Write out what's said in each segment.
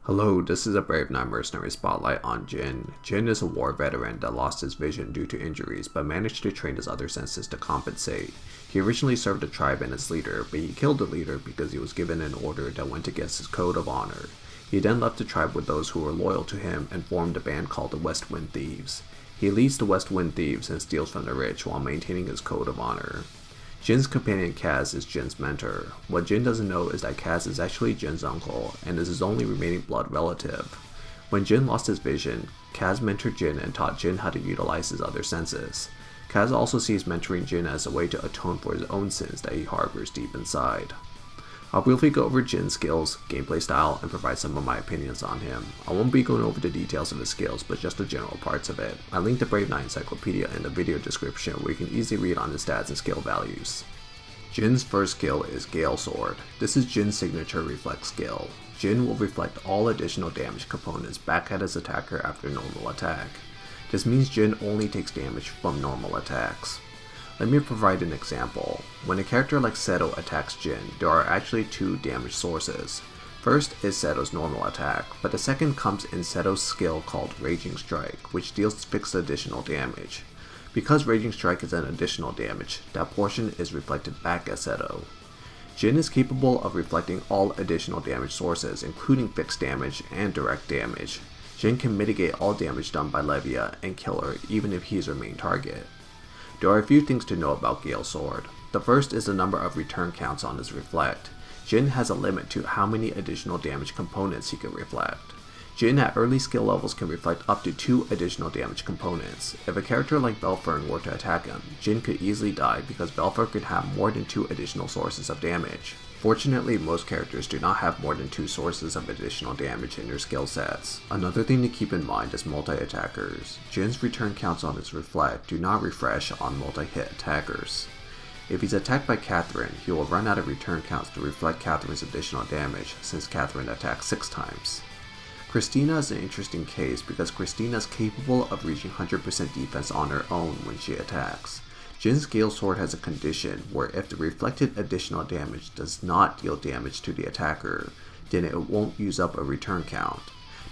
Hello, this is a Brave Knight Mercenary Spotlight on Jin. Jin is a war veteran that lost his vision due to injuries, but managed to train his other senses to compensate. He originally served the tribe and its leader, but he killed the leader because he was given an order that went against his code of honor. He then left the tribe with those who were loyal to him and formed a band called the West Wind Thieves. He leads the West Wind Thieves and steals from the rich while maintaining his code of honor. Jin's companion Kaz is Jin's mentor. What Jin doesn't know is that Kaz is actually Jin's uncle and is his only remaining blood relative. When Jin lost his vision, Kaz mentored Jin and taught Jin how to utilize his other senses. Kaz also sees mentoring Jin as a way to atone for his own sins that he harbors deep inside. I'll briefly go over Jin's skills, gameplay style, and provide some of my opinions on him. I won't be going over the details of his skills, but just the general parts of it. I linked the Brave Knight Encyclopedia in the video description where you can easily read on his stats and skill values. Jin's first skill is Gale Sword. This is Jin's signature reflect skill. Jin will reflect all additional damage components back at his attacker after normal attack. This means Jin only takes damage from normal attacks. Let me provide an example. When a character like SUSANOOH attacks Jin, there are actually two damage sources. First is SUSANOOH's normal attack, but the second comes in SUSANOOH's skill called Raging Strike, which deals fixed additional damage. Because Raging Strike is an additional damage, that portion is reflected back at SUSANOOH. Jin is capable of reflecting all additional damage sources, including fixed damage and direct damage. Jin can mitigate all damage done by Levia and kill her even if he is her main target. There are a few things to know about Gale Sword. The first is the number of return counts on his reflect. Jin has a limit to how many additional damage components he can reflect. Jin at early skill levels can reflect up to 2 additional damage components. If a character like Belfern were to attack him, Jin could easily die because Belfern could have more than 2 additional sources of damage. Fortunately, most characters do not have more than 2 sources of additional damage in their skill sets. Another thing to keep in mind is multi-attackers. Jin's return counts on his reflect do not refresh on multi-hit attackers. If he's attacked by Catherine, he will run out of return counts to reflect Catherine's additional damage since Catherine attacked 6 times. Christina is an interesting case because Christina is capable of reaching 100% defense on her own when she attacks. Jin's Gale Sword has a condition where if the reflected additional damage does not deal damage to the attacker, then it won't use up a return count.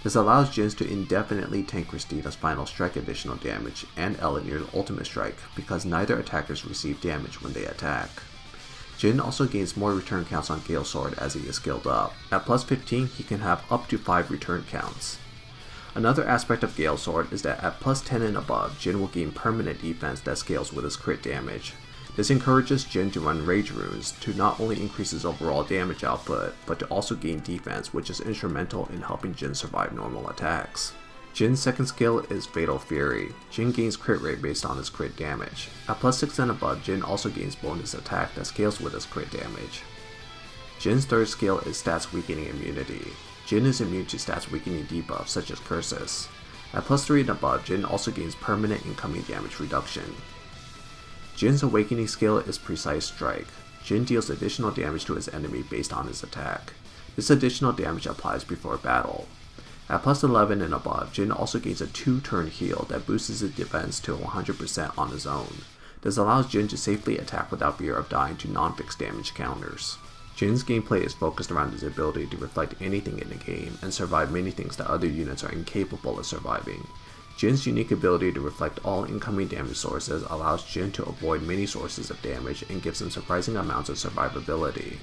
This allows Jin to indefinitely tank Christina's final strike additional damage and Eleanor's ultimate strike because neither attackers receive damage when they attack. Jin also gains more return counts on Gale Sword as he is skilled up. At plus 15, he can have up to 5 return counts. Another aspect of Gale Sword is that at plus 10 and above, Jin will gain permanent defense that scales with his crit damage. This encourages Jin to run Rage Runes to not only increase his overall damage output, but to also gain defense, which is instrumental in helping Jin survive normal attacks. Jin's second skill is Fatal Fury. Jin gains crit rate based on his crit damage. At plus 6 and above, Jin also gains bonus attack that scales with his crit damage. Jin's third skill is Stats Weakening Immunity. Jin is immune to stats weakening debuffs such as curses. At plus 3 and above, Jin also gains permanent incoming damage reduction. Jin's awakening skill is Precise Strike. Jin deals additional damage to his enemy based on his attack. This additional damage applies before battle. At plus 11 and above, Jin also gains a 2-turn heal that boosts his defense to 100% on his own. This allows Jin to safely attack without fear of dying to non-fixed damage counters. Jin's gameplay is focused around his ability to reflect anything in the game and survive many things that other units are incapable of surviving. Jin's unique ability to reflect all incoming damage sources allows Jin to avoid many sources of damage and gives him surprising amounts of survivability.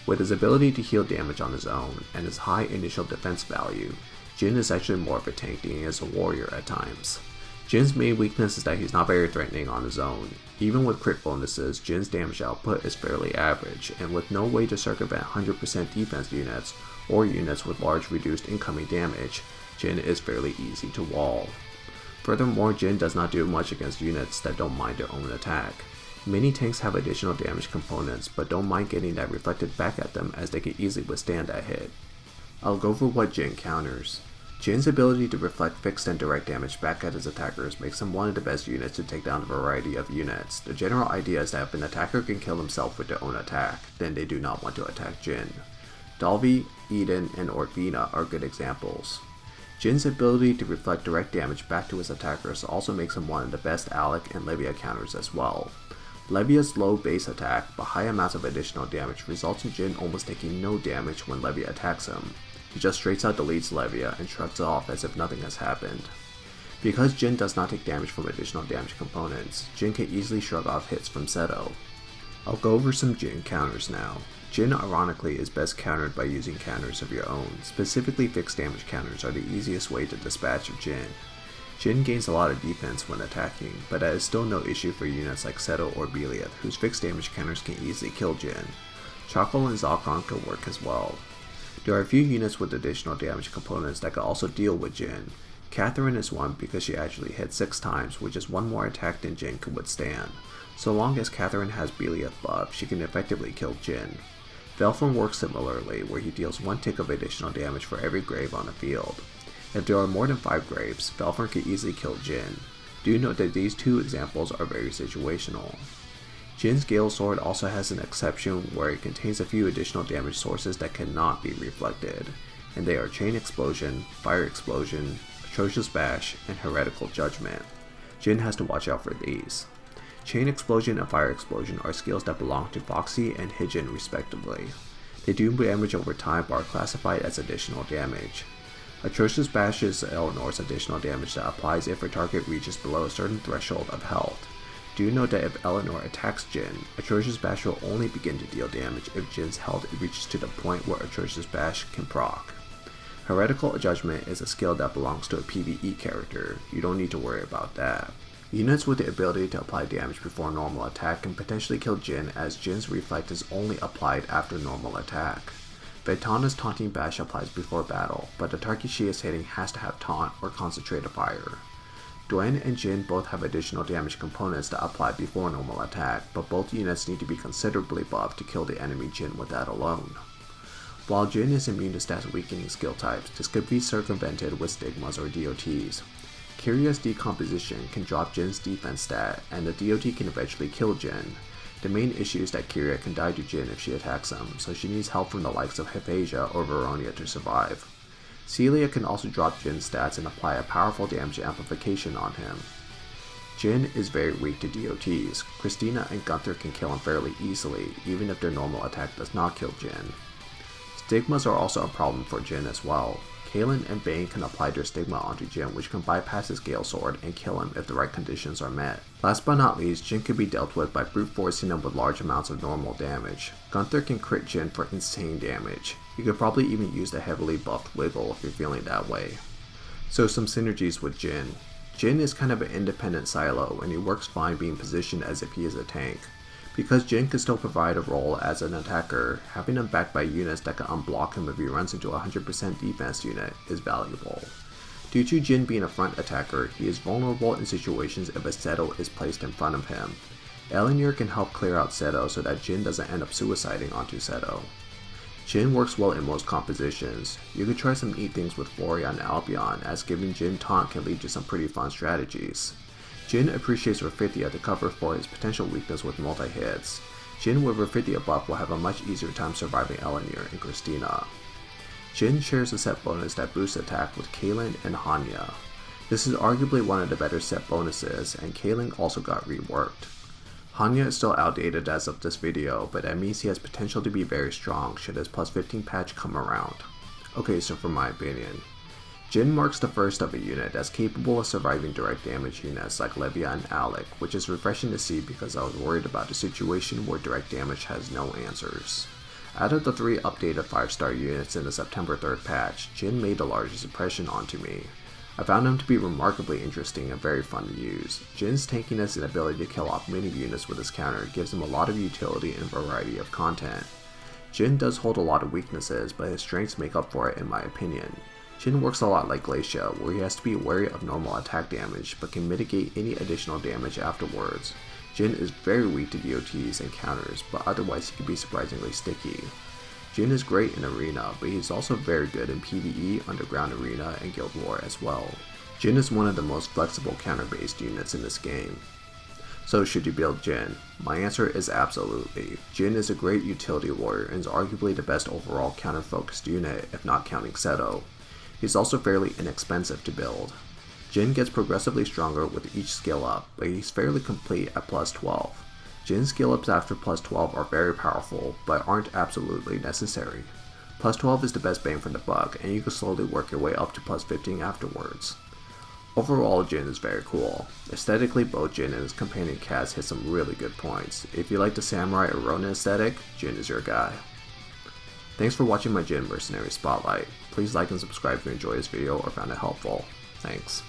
With his ability to heal damage on his own and his high initial defense value, Jin is actually more of a tank than he is a warrior at times. Jin's main weakness is that he's not very threatening on his own. Even with crit bonuses, Jin's damage output is fairly average, and with no way to circumvent 100% defense units or units with large reduced incoming damage, Jin is fairly easy to wall. Furthermore, Jin does not do much against units that don't mind their own attack. Many tanks have additional damage components, but don't mind getting that reflected back at them as they can easily withstand that hit. I'll go over what Jin counters. Jin's ability to reflect fixed and direct damage back at his attackers makes him one of the best units to take down a variety of units. The general idea is that if an attacker can kill himself with their own attack, then they do not want to attack Jin. Dalvi, Eden, and Orvina are good examples. Jin's ability to reflect direct damage back to his attackers also makes him one of the best Alec and Levia counters as well. Levia's low base attack but high amounts of additional damage results in Jin almost taking no damage when Levia attacks him. He just straight out deletes Levia and shrugs it off as if nothing has happened. Because Jin does not take damage from additional damage components, Jin can easily shrug off hits from Seto. I'll go over some Jin counters now. Jin ironically is best countered by using counters of your own. Specifically, fixed damage counters are the easiest way to dispatch of Jin. Jin gains a lot of defense when attacking, but that is still no issue for units like Seto or Belieth, whose fixed damage counters can easily kill Jin. Choco and Zalcon can work as well. There are a few units with additional damage components that can also deal with Jin. Catherine is one because she actually hit 6 times, which is one more attack than Jin can withstand. So long as Catherine has Belieth buff, she can effectively kill Jin. Velform works similarly, where he deals 1 tick of additional damage for every grave on the field. If there are more than 5 graves, Velform can easily kill Jin. Do note that these 2 examples are very situational. Jin's Gale Sword also has an exception where it contains a few additional damage sources that cannot be reflected, and they are Chain Explosion, Fire Explosion, Atrocious Bash, and Heretical Judgment. Jin has to watch out for these. Chain Explosion and Fire Explosion are skills that belong to Foxy and Hijin respectively. They do damage over time but are classified as additional damage. Atrocious Bash is Eleanor's additional damage that applies if her target reaches below a certain threshold of health. Do note that if Eleanor attacks Jin, Atrocious Bash will only begin to deal damage if Jin's health reaches to the point where Atrocious Bash can proc. Heretical Judgment is a skill that belongs to a PvE character. You don't need to worry about that. Units with the ability to apply damage before normal attack can potentially kill Jin, as Jin's reflect is only applied after normal attack. Vaytana's Taunting Bash applies before battle, but the target she is hitting has to have Taunt or Concentrated Fire. Duen and Jin both have additional damage components that apply before normal attack, but both units need to be considerably buffed to kill the enemy Jin with that alone. While Jin is immune to stats weakening skill types, this could be circumvented with Stigmas or DOTs. Kyria's Decomposition can drop Jin's defense stat, and the DOT can eventually kill Jin. The main issue is that Kyria can die to Jin if she attacks him, so she needs help from the likes of Hyphasia or Veronia to survive. Celia can also drop Jin's stats and apply a powerful damage amplification on him. Jin is very weak to DOTs. Christina and Gunther can kill him fairly easily, even if their normal attack does not kill Jin. Stigmas are also a problem for Jin as well. Kaelin and Bane can apply their Stigma onto Jin, which can bypass his Gale Sword and kill him if the right conditions are met. Last but not least, Jin can be dealt with by brute forcing him with large amounts of normal damage. Gunther can crit Jin for insane damage. You could probably even use the heavily buffed Wiggle if you're feeling that way. So some synergies with Jin. Jin is kind of an independent silo, and he works fine being positioned as if he is a tank. Because Jin can still provide a role as an attacker, having him backed by units that can unblock him if he runs into a 100% defense unit is valuable. Due to Jin being a front attacker, he is vulnerable in situations if a Seto is placed in front of him. Eleanor can help clear out Seto so that Jin doesn't end up suiciding onto Seto. Jin works well in most compositions. You could try some neat things with Floria and Albion, as giving Jin taunt can lead to some pretty fun strategies. Jin appreciates Raphithia to cover for his potential weakness with multi-hits. Jin with Raphithia buff will have a much easier time surviving Eleanor and Christina. Jin shares a set bonus that boosts attack with Kaelin and Hanya. This is arguably one of the better set bonuses, and Kaelin also got reworked. Hanya is still outdated as of this video, but that means he has potential to be very strong should his plus 15 patch come around. Okay, so for my opinion, Jin marks the first of a unit that's capable of surviving direct damage units like Levia and Alec, which is refreshing to see because I was worried about a situation where direct damage has no answers. Out of the 3 updated 5-star units in the September 3rd patch, Jin made the largest impression onto me. I found him to be remarkably interesting and very fun to use. Jin's tankiness and ability to kill off many units with his counter gives him a lot of utility and variety of content. Jin does hold a lot of weaknesses, but his strengths make up for it in my opinion. Jin works a lot like Glacia, where he has to be wary of normal attack damage, but can mitigate any additional damage afterwards. Jin is very weak to DOTs and counters, but otherwise he can be surprisingly sticky. Jin is great in Arena, but he's also very good in PvE, Underground Arena, and Guild War as well. Jin is one of the most flexible counter-based units in this game. So should you build Jin? My answer is absolutely. Jin is a great utility warrior and is arguably the best overall counter-focused unit, if not counting Seto. He's also fairly inexpensive to build. Jin gets progressively stronger with each skill up, but he's fairly complete at plus 12. Jin's skill ups after plus 12 are very powerful, but aren't absolutely necessary. Plus 12 is the best bang for the buck, and you can slowly work your way up to plus 15 afterwards. Overall, Jin is very cool. Aesthetically, both Jin and his companion cast hit some really good points. If you like the samurai or Ronin aesthetic, Jin is your guy. Thanks for watching my Jin Mercenary Spotlight. Please like and subscribe if you enjoyed this video or found it helpful. Thanks.